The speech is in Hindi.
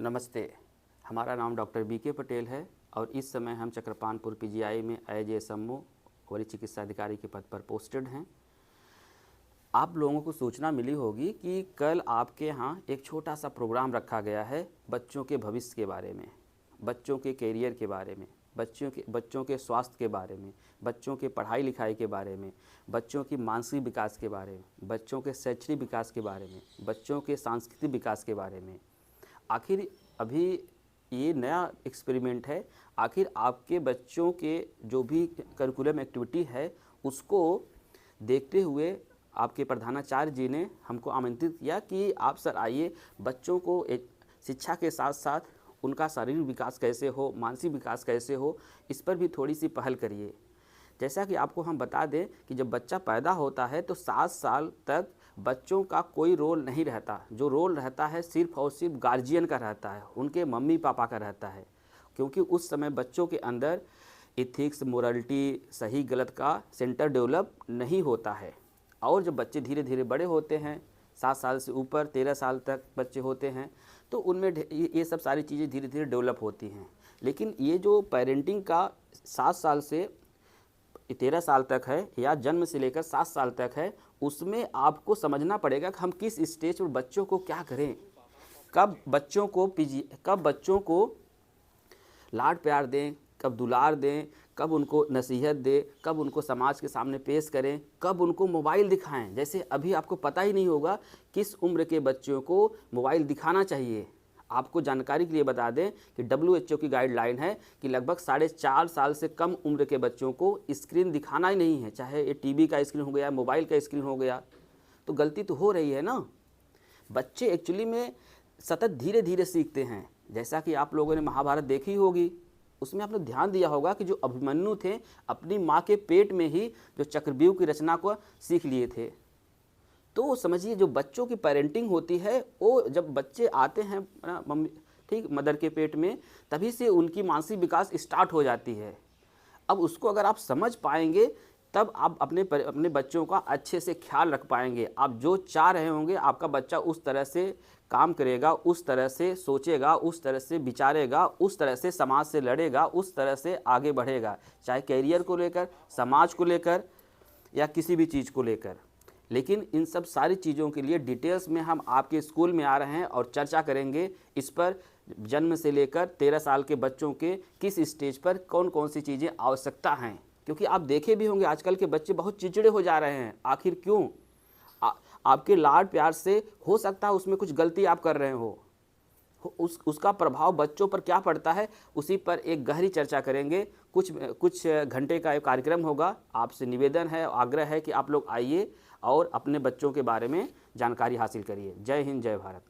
नमस्ते। हमारा नाम डॉक्टर बी के पटेल है और इस समय हम चक्रपानपुर पीजीआई में एज ए SMO वरिष्ठ चिकित्सा अधिकारी के पद पर पोस्टेड हैं। आप लोगों को सूचना मिली होगी कि कल आपके यहाँ एक छोटा सा प्रोग्राम रखा गया है बच्चों के भविष्य के बारे में, बच्चों के कैरियर के बारे में, बच्चों के स्वास्थ्य के बारे में, बच्चों के पढ़ाई लिखाई के बारे में, बच्चों की मानसिक विकास के बारे में, बच्चों के शैक्षणिक विकास के बारे में, बच्चों के सांस्कृतिक विकास के बारे में। आखिर अभी ये नया एक्सपेरिमेंट है। आखिर आपके बच्चों के जो भी करिकुलम एक्टिविटी है उसको देखते हुए आपके प्रधानाचार्य जी ने हमको आमंत्रित किया कि आप सर आइए, बच्चों को एक शिक्षा के साथ साथ उनका शारीरिक विकास कैसे हो, मानसिक विकास कैसे हो, इस पर भी थोड़ी सी पहल करिए। जैसा कि आपको हम बता दें कि जब बच्चा पैदा होता है तो 7 साल तक बच्चों का कोई रोल नहीं रहता। जो रोल रहता है सिर्फ और सिर्फ गार्जियन का रहता है, उनके मम्मी पापा का रहता है, क्योंकि उस समय बच्चों के अंदर इथिक्स, मोरालिटी, सही गलत का सेंटर डेवलप नहीं होता है। और जब बच्चे धीरे धीरे बड़े होते हैं, 7 साल से ऊपर 13 साल तक बच्चे होते हैं, तो उनमें ये सब सारी चीज़ें धीरे धीरे डेवलप होती हैं। लेकिन ये जो पेरेंटिंग का 7 साल से 13 साल तक है या जन्म से लेकर 7 साल तक है, उसमें आपको समझना पड़ेगा कि हम किस स्टेज पर बच्चों को क्या करें, कब बच्चों को लाड प्यार दें, कब दुलार दें, कब उनको नसीहत दें, कब उनको समाज के सामने पेश करें, कब उनको मोबाइल दिखाएं। जैसे अभी आपको पता ही नहीं होगा किस उम्र के बच्चों को मोबाइल दिखाना चाहिए। आपको जानकारी के लिए बता दें कि WHO की गाइडलाइन है कि लगभग 4.5 साल से कम उम्र के बच्चों को स्क्रीन दिखाना ही नहीं है, चाहे ये टीवी का स्क्रीन हो गया, मोबाइल का स्क्रीन हो गया। तो गलती तो हो रही है ना। बच्चे एक्चुअली में सतत धीरे धीरे सीखते हैं। जैसा कि आप लोगों ने महाभारत देखी होगी, उसमें आपने ध्यान दिया होगा कि जो अभिमन्यु थे अपनी माँ के पेट में ही जो चक्रव्यूह की रचना को सीख लिए थे। तो समझिए जो बच्चों की पेरेंटिंग होती है, वो जब बच्चे आते हैं मम्मी ठीक मदर के पेट में, तभी से उनकी मानसिक विकास स्टार्ट हो जाती है। अब उसको अगर आप समझ पाएंगे तब आप अपने बच्चों का अच्छे से ख्याल रख पाएंगे। आप जो चाह रहे होंगे आपका बच्चा उस तरह से काम करेगा, उस तरह से सोचेगा, उस तरह से विचारेगा, उस तरह से समाज से लड़ेगा, उस तरह से आगे बढ़ेगा, चाहे कैरियर को लेकर, समाज को लेकर या किसी भी चीज़ को लेकर। लेकिन इन सब सारी चीज़ों के लिए डिटेल्स में हम आपके स्कूल में आ रहे हैं और चर्चा करेंगे इस पर, जन्म से लेकर 13 साल के बच्चों के किस स्टेज पर कौन कौन सी चीज़ें आवश्यकता हैं। क्योंकि आप देखे भी होंगे आजकल के बच्चे बहुत चिड़चिड़े हो जा रहे हैं। आखिर क्यों? आपके लाड प्यार से हो सकता है उसमें कुछ गलती आप कर रहे हो, उसका प्रभाव बच्चों पर क्या पड़ता है, उसी पर एक गहरी चर्चा करेंगे। कुछ घंटे का एक कार्यक्रम होगा। आपसे निवेदन है, आग्रह है कि आप लोग आइए और अपने बच्चों के बारे में जानकारी हासिल करिए। जय हिंद, जय भारत।